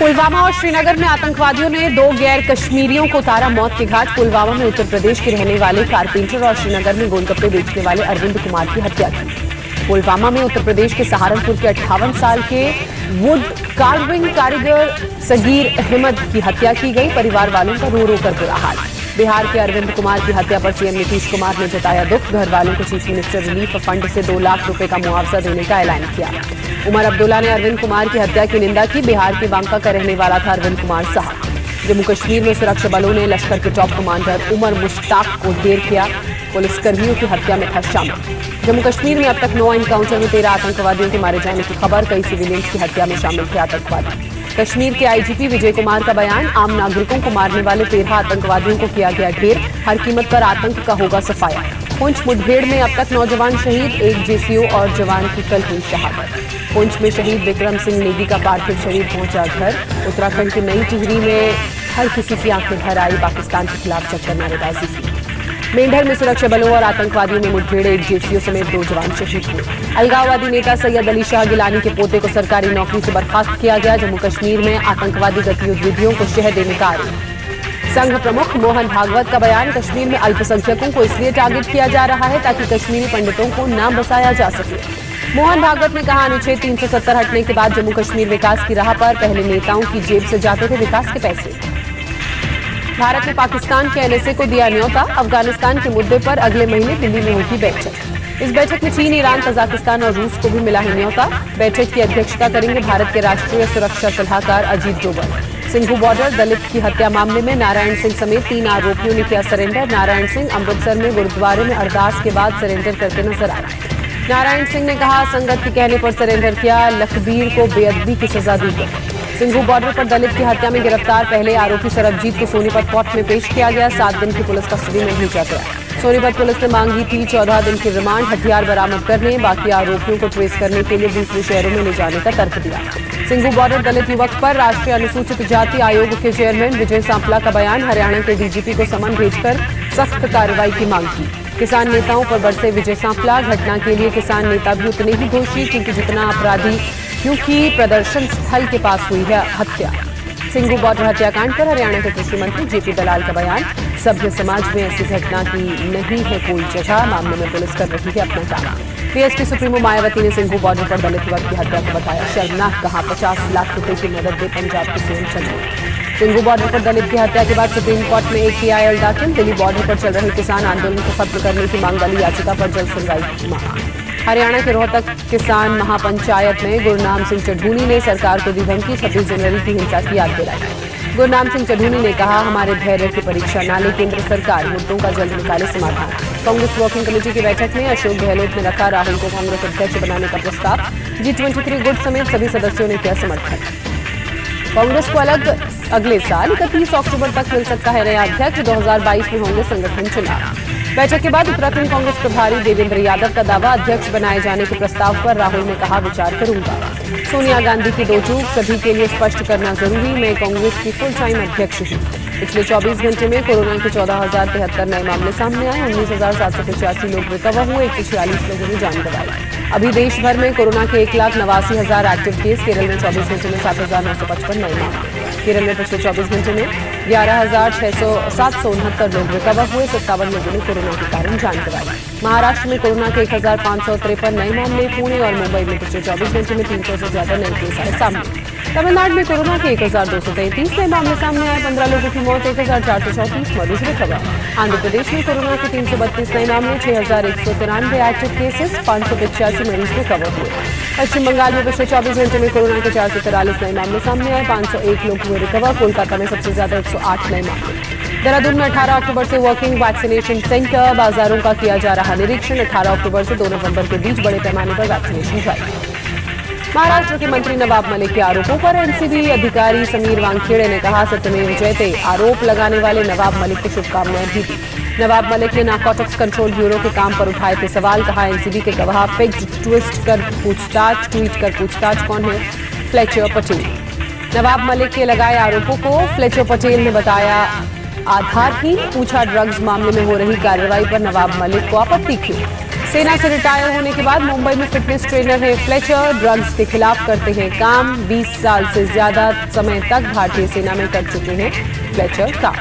पुलवामा और श्रीनगर में आतंकवादियों ने 2 गैर कश्मीरियों को उतारा मौत के घाट। पुलवामा में उत्तर प्रदेश के रहने वाले कारपेंटर और श्रीनगर में गोलगप्पे बेचने वाले अरविंद कुमार की हत्या की। पुलवामा में उत्तर प्रदेश के सहारनपुर के 58 साल के वुड कार्विंग कारीगर सगीर अहमद की हत्या की गई। परिवार वालों का रो रो कर बुरा हाल। बिहार के अरविंद कुमार की हत्या पर सीएम नीतीश कुमार ने जताया दुख। घर वालों को चीफ मिनिस्टर रिलीफ फंड से 2 लाख रुपए का मुआवजा देने का ऐलान किया। उमर अब्दुल्ला ने अरविंद कुमार की हत्या की निंदा की। बिहार के बांका का रहने वाला था अरविंद कुमार साहब। जम्मू कश्मीर में सुरक्षा बलों ने लश्कर के टॉप कमांडर उमर मुश्ताक को ढेर किया। पुलिसकर्मियों की हत्या में था शामिल। जम्मू कश्मीर में अब तक 9 एनकाउंटर में 13 आतंकवादियों के मारे जाने की खबर। कई सिविलियंस की हत्या में शामिल थे आतंकवादी। कश्मीर के आईजीपी विजय कुमार का बयान। आम नागरिकों को मारने वाले 13 आतंकवादियों को किया गया ढेर। हर कीमत पर आतंक का होगा सफाया। पुंछ मुठभेड़ में अब तक 9 जवान शहीद। 1 जेसीओ और जवान की कल हुई शहादत। पुंछ में शहीद विक्रम सिंह नेगी का पार्थिव शरीर पहुंचा घर। उत्तराखंड के नई टिहरी में हर किसी की आंखें भर आई। पाकिस्तान के खिलाफ जमकर नारेबाजी की। मेंढर में सुरक्षा बलों और आतंकवादियों में मुठभेड़। 1 जेसीओ समेत 2 जवान शहीद हुए। अलगाववादी नेता सैयद अली शाह गिलानी के पोते को सरकारी नौकरी से बर्खास्त किया गया। जम्मू कश्मीर में आतंकवादी गतिविधियों को शह देने का आरोप। संघ प्रमुख मोहन भागवत का बयान। कश्मीर में अल्पसंख्यकों को इसलिए टारगेट किया जा रहा है ताकि कश्मीरी पंडितों को नाम बसाया जा सके। मोहन भागवत ने कहा, अनुच्छेद 370 हटने के बाद जम्मू कश्मीर विकास की राह पर। पहले नेताओं की जेब से जाते थे विकास के पैसे। भारत ने पाकिस्तान के एनएसए को दिया न्योता। अफगानिस्तान के मुद्दे पर अगले महीने दिल्ली में होगी बैठक। इस बैठक में चीन, ईरान, कजाकिस्तान और रूस को भी मिला है न्योता। बैठक की अध्यक्षता करेंगे भारत के राष्ट्रीय सुरक्षा सलाहकार अजीत डोभाल। सिंघू बॉर्डर दलित की हत्या मामले में नारायण सिंह समेत 3 आरोपियों ने किया सरेंडर। नारायण सिंह अमृतसर में गुरुद्वारे में अरदास के बाद सरेंडर करते नजर आए। नारायण सिंह ने कहा, संगत के कहने पर सरेंडर किया। लखबीर को बेअदबी की सजा दी गई। सिंघू बॉर्डर पर दलित की हत्या में गिरफ्तार पहले आरोपी सरबजीत को सोनीपत कोर्ट में पेश किया गया। 7 दिन की पुलिस कस्टडी में भेजा गया। सोनीपत पुलिस ने मांगी थी 14 दिन की रिमांड। हथियार बरामद करने, बाकी आरोपियों को ट्रेस करने के लिए दूसरे शहरों में ले जाने का तर्क दिया। सिंघू बॉर्डर दलित युवक पर राष्ट्रीय अनुसूचित जाति आयोग के चेयरमैन विजय सांपला का बयान। हरियाणा के डीजीपी को समन भेजकर सख्त कार्रवाई की मांग की। किसान नेताओं पर बरसे विजय सांपला। घटना के लिए किसान नेता भी उतने ही दोषी क्योंकि जितना अपराधी, क्योंकि प्रदर्शन स्थल के पास हुई है हत्या। सिंघू बॉर्डर हत्याकांड पर हरियाणा के कृषि मंत्री जेपी दलाल का बयान। सभ्य समाज में ऐसी घटना की नहीं है कोई जगह। मामले में पुलिस कर रही है अपना काम। बीएसपी सुप्रीमो मायावती ने सिंघू बॉर्डर पर दलित युवक की हत्या को बताया शर्मनाक। कहा, 50 लाख रुपए की मदद दे पंजाब के सीएम चंद्रबाबू। सिंघू बॉर्डर पर दलित की हत्या के बाद सुप्रीम कोर्ट में एक पीआईएल दाखिल। दिल्ली बॉर्डर पर चल रहे किसान आंदोलन को खत्म करने की मांग वाली याचिका पर जल्द सुनवाई की मांग। हरियाणा के रोहतक किसान महापंचायत में गुरनाम सिंह चढ़ूनी ने सरकार को दी धमकी। 26 जनवरी की हिंसा की याद दिलाई। गुरनाम सिंह चढ़ूनी ने कहा, हमारे धैर्य की परीक्षा न ले केंद्र सरकार। मुद्दों का जल्द निकाले समाधान। कांग्रेस वर्किंग कमेटी की बैठक में अशोक गहलोत ने रखा राहुल को कांग्रेस अध्यक्ष बनाने का प्रस्ताव। G23 गुट समेत सभी सदस्यों ने किया समर्थन। कांग्रेस को अगले साल 31 अक्टूबर तक मिल सकता है नया अध्यक्ष। 2022 में होंगे संगठन चुनाव। बैठक के बाद उत्तराखंड कांग्रेस प्रभारी देवेंद्र यादव का दावा। अध्यक्ष बनाए जाने के प्रस्ताव पर राहुल ने कहा, विचार करूंगा। सोनिया गांधी की 2 चूक सभी के लिए स्पष्ट करना जरूरी। मैं कांग्रेस की फुल टाइम अध्यक्ष हूँ। पिछले 24 घंटे में कोरोना के 14,073 नए मामले सामने आए। 19,785 लोग रिकवर हुए। 146 लोगों ने जान गंवाई। अभी देश भर में कोरोना के 1,89,000 एक्टिव केस। केरल में 24 घंटे में 7,955 नए मामले। केरल में पिछले 24 घंटे में 11,769 लोग रिकवर हुए। 57 लोगों ने कोरोना के कारण जान गंवाई। महाराष्ट्र में कोरोना के 1,553 नए मामले। पुणे और मुंबई में पिछले 24 घंटे में 300 से ज्यादा नए केस आए सामने। तमिलनाडु में कोरोना के 1,233 नए मामले सामने आए। 15 लोगों की मौत। 1,434 मरीज रिकवर। आंध्र प्रदेश में कोरोना के 332 नए मामले। 6,193 एक्टिव केसेस। 585 मरीज रिकवर हुए। पश्चिम बंगाल में पिछले 24 घंटे में कोरोना के 443 नए मामले सामने आए। 501 लोग हुए रिकवर। कोलकाता में सबसे ज्यादा 108 नए मामले। देहरादून में 18 अक्टूबर से वर्किंग वैक्सीनेशन सेंटर। बाजारों का किया जा रहा निरीक्षण। 18 अक्टूबर से 2 नवंबर के बीच बड़े पैमाने पर वैक्सीनेशन जारी। महाराष्ट्र के मंत्री नवाब मलिक के आरोपों पर एनसीबी अधिकारी समीर वानखेड़े ने कहा, सत्यमेव जयते। आरोप लगाने वाले नवाब मलिक को शुभकामनाएं भी दी। नवाब मलिक ने नारकोटिक्स कंट्रोल ब्यूरो के काम पर उठाए थे सवाल। कहा, एनसीबी के गवाह फिक्स्ड ट्विस्ट कर पूछताछ कौन है? फ्लेचर पटेल। नवाब मलिक के लगाए आरोपों को फ्लेचर पटेल ने बताया आधारहीन, पूछा ड्रग्स मामले में हो रही कार्रवाई पर नवाब मलिक को आपत्ति क्यों। सेना से रिटायर होने के बाद मुंबई में फिटनेस ट्रेनर है फ्लेचर, ड्रग्स के खिलाफ करते हैं काम। 20 साल से ज्यादा समय तक भारतीय सेना में कर चुके हैं फ्लेचर काम।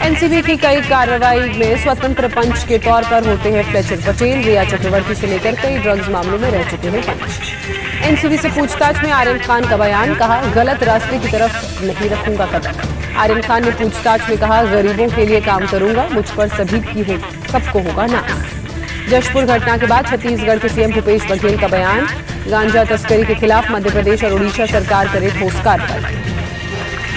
एनसीबी की कई कार्रवाई में स्वतंत्र पंच के तौर पर होते हैं फ्लेचर पटेल। रिया चक्रवर्ती से लेकर कई ड्रग्स मामलों में रह चुके हैं पंच। एनसीबी से पूछताछ में आर्यन खान का बयान, कहा गलत रास्ते की तरफ नहीं रखूंगा कदम। आर्यन खान ने पूछताछ में कहा गरीबों के लिए काम करूंगा, मुझ पर सबको होगा नाज। जशपुर घटना के बाद छत्तीसगढ़ के सीएम भूपेश बघेल का बयान, गांजा तस्करी के खिलाफ मध्य प्रदेश और उड़ीसा सरकार करे ठोस कार्रवाई।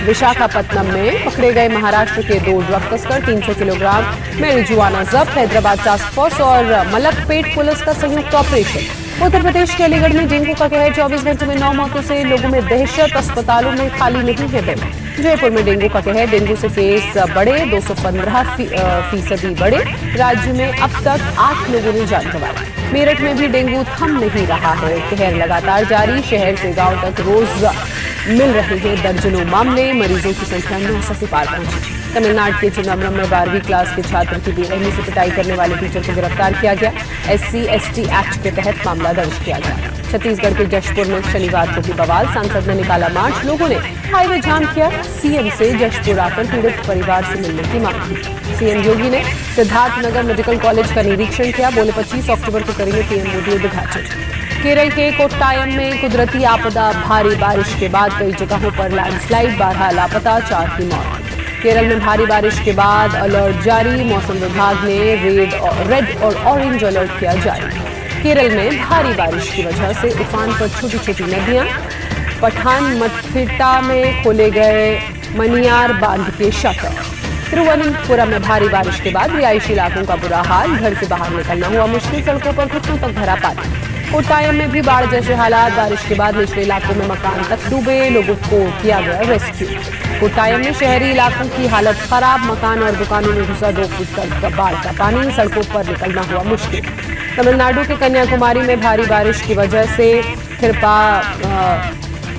विशाखापत्तनम में पकड़े गए महाराष्ट्र के 2 ड्रग तस्कर, 300 किलोग्राम marijuana जब्त। हैदराबाद टास्क फोर्स और मलकपेट पुलिस का संयुक्त ऑपरेशन। उत्तर प्रदेश के अलीगढ़ में डेंगू का कहर, 24 घंटों में 9 मौतों से लोगों में दहशत, अस्पतालों में खाली नहीं है बेड। जयपुर में डेंगू का कहर, डेंगू से केस बढ़े, 215% बढ़े। राज्य में अब तक 8 लोगों ने जान गंवाई। मेरठ में भी डेंगू थम नहीं रहा है, कहर लगातार जारी। शहर से गांव तक रोज मिल रहे हैं दर्जनों मामले, मरीजों की संख्या 900 के पार पहुंची। तमिलनाडु के चिदम्बरम में 12वीं क्लास के छात्र की बेरहमी से पिटाई करने वाले टीचर को गिरफ्तार किया गया। SC/ST एक्ट के तहत मामला दर्ज किया गया। छत्तीसगढ़ के जशपुर में शनिवार को भी बवाल, सांसद ने निकाला मार्च, लोगों ने हाईवे जाम किया। सीएम से जशपुर आकर पीड़ित परिवार से मिलने की मांग की। सीएम योगी ने सिद्धार्थनगर मेडिकल कॉलेज का निरीक्षण किया, बोले 25 अक्टूबर को करेंगे पीएम मोदी उद्घाटन। केरल के कोट्टायम में कुदरती आपदा, भारी बारिश के बाद कई जगहों पर लैंडस्लाइड, 12 लापता, 4 की मौत। केरल में भारी बारिश के बाद अलर्ट जारी, मौसम विभाग ने रेड और ऑरेंज अलर्ट किया जारी। केरल में भारी बारिश की वजह से उफान पर छोटी छोटी नदियां। पठानमथिट्टा में खोले गए मनियार बांध के शटर। तिरुवनंतपुरम में भारी बारिश के बाद रिहायशी इलाकों का बुरा हाल, घर से बाहर निकलना हुआ मुश्किल, सड़कों पर घुटनों तक भरा पानी। कोट्टायम में भी बाढ़ जैसे हालात, बारिश के बाद निचले इलाकों में मकान तक डूबे, लोगों को किया गया रेस्क्यू। कोट्टायम में शहरी इलाकों की हालत खराब, मकान और दुकानों में घुसा 2 फुट तक बाढ़ का पानी, सड़कों पर निकलना हुआ मुश्किल। तमिलनाडु के कन्याकुमारी में भारी बारिश की वजह से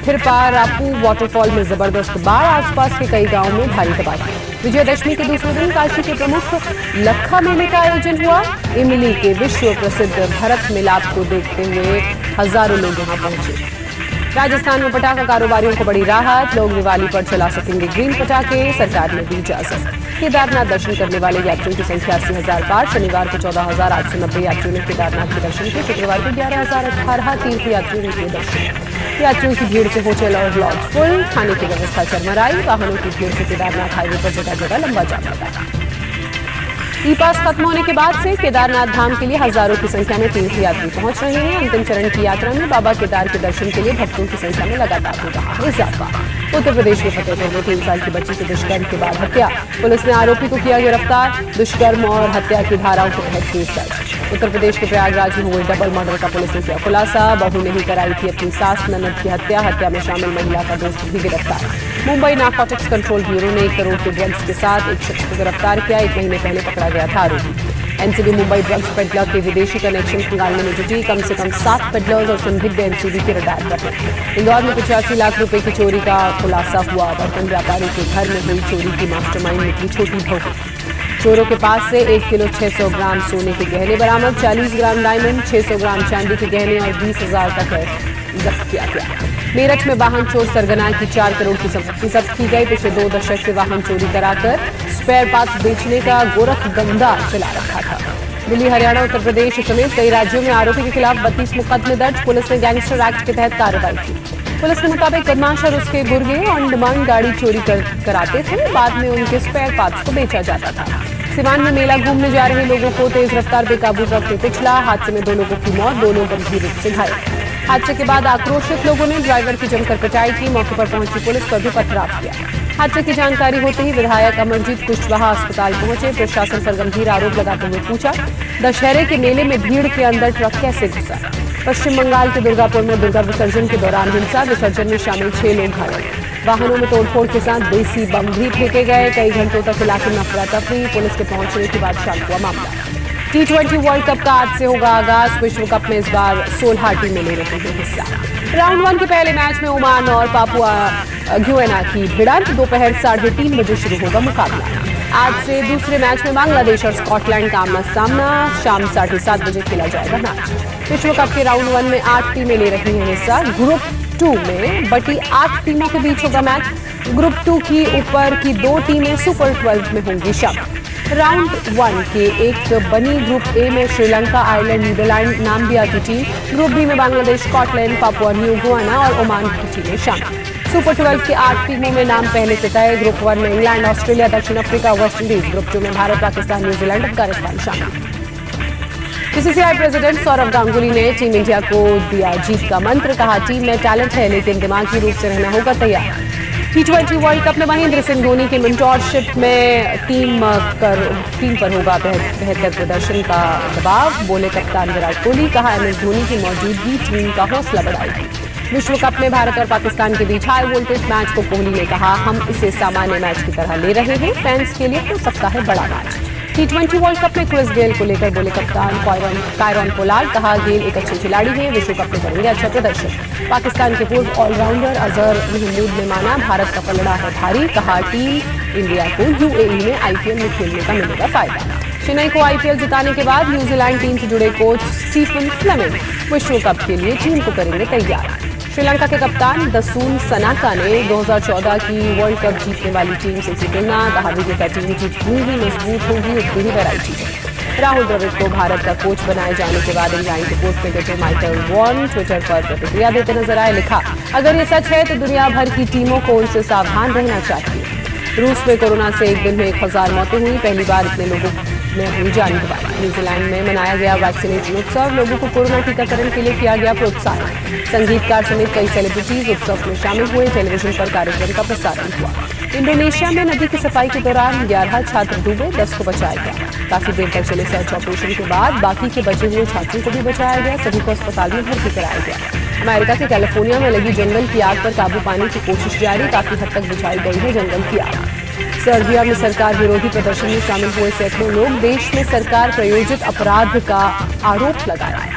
थिरपारापू वाटरफॉल में जबरदस्त बाढ़, आसपास के कई गांवों में भारी तबाही। विजयदशमी के दूसरे दिन काशी के प्रमुख लखा मेले का आयोजन हुआ। इमली के विश्व प्रसिद्ध भरत मिलाप को देखते हुए हजारों लोग यहां पहुंचे। राजस्थान में पटाखा कारोबारियों को बड़ी राहत, लोग दिवाली पर चला सकेंगे ग्रीन पटाखे, सरकार ने दी इजाजत। केदारनाथ दर्शन करने वाले यात्रियों की संख्या 80,000 पार, शनिवार को 14,890 यात्रियों ने केदारनाथ के दर्शन किए, शुक्रवार को 11,018 तीर्थ यात्रियों ने किए दर्शन। यात्रियों की भीड़ से होटल और लॉज फुल, खाने की व्यवस्था चरमराई, वाहनों की भीड़ से केदारनाथ हाईवे पर जगह जगह लंबा जाम लगा। ई पास खत्म होने के बाद से केदारनाथ धाम के लिए हजारों की संख्या में तीर्थ यात्री पहुंच रहे हैं। अंतिम चरण की यात्रा में बाबा केदार के दर्शन के लिए भक्तों की संख्या में लगातार हो रहा है इजाफा। उत्तर प्रदेश के फतेहपुर में 3 साल की बच्ची की दुष्कर्म के बाद हत्या, पुलिस ने आरोपी को किया गिरफ्तार। दुष्कर्म और हत्या की धाराओं के तहत केस दर्ज। उत्तर प्रदेश के प्रयागराज में हुए डबल मर्डर का पुलिस ने किया खुलासा, बहू ने ही कराई थी अपनी सास ननद की हत्या, हत्या में शामिल महिला का दोस्त भी गिरफ्तार। मुंबई नारकोटिक्स कंट्रोल ब्यूरो ने 1 करोड़ के ड्रग्स के साथ एक शख्स को गिरफ्तार किया, 1 महीने पहले पकड़ा गया था आरोपी। एनसीबी मुंबई ड्रग्स पेडलर के विदेशी कनेक्शन खंगालने में जुटी, कम से कम 7 पेडलर्स और संदिग्ध एनसीबी के रडार पर हैं। इंदौर में 85 लाख रुपए की चोरी का खुलासा हुआ, बर्तन व्यापारी के घर में हुई चोरी की मास्टरमाइंड निकली छोटी बहू। चोरों के पास से 1 किलो 600 ग्राम सोने के गहने बरामद, 40 ग्राम डायमंड, 600 ग्राम चांदी के गहने और 20,000 का कैश जब्त किया गया। मेरठ में वाहन चोर सरगना की 4 करोड़ की संपत्ति जब्त की गई। पिछले 2 दशक से वाहन चोरी कराकर स्पेयर पार्ट्स बेचने का गोरख धंधा चला रखा था। दिल्ली, हरियाणा, उत्तर प्रदेश समेत कई राज्यों में आरोपी के खिलाफ 32 मुकदमे दर्ज, पुलिस ने गैंगस्टर एक्ट के तहत कार्रवाई की। पुलिस के मुताबिक बदमाश और उसके गुर्गे ऑन डिमांड गाड़ी चोरी कराते थे, बाद में उनके स्पेयर पार्ट्स को बेचा जाता था। सिवान में मेला घूमने जा रहे लोगों को तेज रफ्तार बेकाबू ट्रक ने पिछला, हादसे में 2 लोगों की मौत, 2 लोग गंभीर रूप से घायल। हादसे के बाद आक्रोशित लोगों ने ड्राइवर की जमकर पिटाई की, मौके पर पहुंची पुलिस पर भी पथराव किया। हादसे की जानकारी होते ही विधायक अमरजीत कुशवाहा अस्पताल पहुंचे, प्रशासन पर गंभीर आरोप लगाते हुए पूछा, दशहरे के मेले में भीड़ के अंदर ट्रक कैसे घुसा। पश्चिम बंगाल के दुर्गापुर में दुर्गा विसर्जन के दौरान हिंसा, विसर्जन में शामिल 6 लोग घायल। वाहनों में तोड़फोड़ के साथ देसी बम भी फेंके गए, कई घंटों तक इलाके में अफरा तफरी, पुलिस के पहुंचने के बाद शांत हुआ मामला। T20 वर्ल्ड कप का आज से होगा आगाज। विश्व कप में इस बार 16 टीमें ले रही हैं हिस्सा। राउंड 1 के पहले मैच में ओमान और पापुआ गियाना की भिड़ंत दोपहर 3:30 बजे शुरू होगा मुकाबला। आज से दूसरे मैच में बांग्लादेश और स्कॉटलैंड का आमना सामना शाम 7:30 बजे खेला जाएगा मैच। विश्व कप के राउंड 1 में 8 टीमें ले रही हैं हिस्सा। ग्रुप 2 में बटी 8 टीमों के बीच होगा मैच। ग्रुप 2 की ऊपर की 2 टीमें सुपर 12 में होंगी शामिल। राउंड 1 के एक बनी ग्रुप ए में श्रीलंका, आयरलैंड, नीदरलैंड, नाम्बिया की टीम। ग्रुप बी में बांग्लादेश, स्कॉटलैंड, पापुआ न्यू गियाना और ओमान की टीमें शामिल। सुपर 12 के 8 टीमों में नाम पहले से तय। ग्रुप 1 में इंग्लैंड, ऑस्ट्रेलिया, दक्षिण अफ्रीका, वेस्ट इंडीज। ग्रुप 2 में भारत, पाकिस्तान, न्यूजीलैंड, अफगानिस्तान शामिल। बीसीसीआई प्रेसिडेंट सौरव गांगुली ने टीम इंडिया को दिया जीत का मंत्र। कहा, टीम में टैलेंट है लेकिन दिमागी रूप से रहना होगा तैयार। T20 वर्ल्ड कप में महेंद्र सिंह धोनी की मेंटोरशिप में टीम पर होगा बेहतर प्रदर्शन का दबाव। बोले कप्तान विराट कोहली। कहा, MS धोनी की मौजूदगी टीम का हौसला बढ़ाएगी। विश्व कप में भारत और पाकिस्तान के बीच हाई वोल्टेज मैच को कोहली ने कहा, हम इसे सामान्य मैच की तरह ले रहे हैं। फैंस के लिए हो सकता है बड़ा मैच। T20 वर्ल्ड कप में क्रिस गेल को लेकर बोले कप्तान कायरन पोलार्ड। कहा, गेल एक अच्छे खिलाड़ी हैं, विश्व कप में करेंगे अच्छा प्रदर्शन। पाकिस्तान के पूर्व ऑलराउंडर अजहर महमूद ने माना, भारत का पलड़ा है भारी। कहा, टीम इंडिया को UAE में IPL में खेलने का मिलेगा फायदा। चेन्नई को IPL जिताने के बाद न्यूजीलैंड टीम से जुड़े कोच स्टीफन फ्लेमिंग विश्व कप के लिए टीम को करेंगे तैयार। श्रीलंका के कप्तान दसून सनाका ने 2014 की वर्ल्ड कप जीतने वाली टीम से की तुलना। कहा, विजेता टीम जितनी भी मजबूत होगी उतनी ही वैरायटी है। राहुल द्रविड़ को भारत का कोच बनाए जाने के बाद इंग्लैंड के coach cricketer Michael Vaughan Twitter पर प्रतिक्रिया देते नजर आए। लिखा, अगर ये सच है तो दुनिया भर की टीमों को उनसे सावधान रहना चाहिए। रूस में कोरोना से एक दिन में 1000 मौतें हुई। पहली बार इतने लोगों में हुई जान गंवाई। न्यूजीलैंड में मनाया गया वैक्सीनेशन उत्सव। लोगों को कोरोना टीकाकरण के लिए किया गया प्रोत्साहन। संगीतकार समेत कई सेलिब्रिटीज उत्सव में शामिल हुए। टेलीविजन पर कार्यक्रम का प्रसारण हुआ। इंडोनेशिया में नदी की सफाई के दौरान 11 छात्र डूबे, 10 को बचाया गया। काफी देर तक चले सर्च ऑपरेशन के बाद बाकी के बचे हुए छात्रों को भी बचाया गया। सभी को अस्पताल में भर्ती कराया गया। अमेरिका के कैलिफोर्निया में लगी जंगल की आग पर काबू पाने की कोशिश जारी। काफी हद तक बुझाई गई है जंगल की आग। सर्बिया में सरकार विरोधी प्रदर्शन में शामिल हुए सैकड़ों लोग। देश में सरकार प्रायोजित अपराध का आरोप लगाया।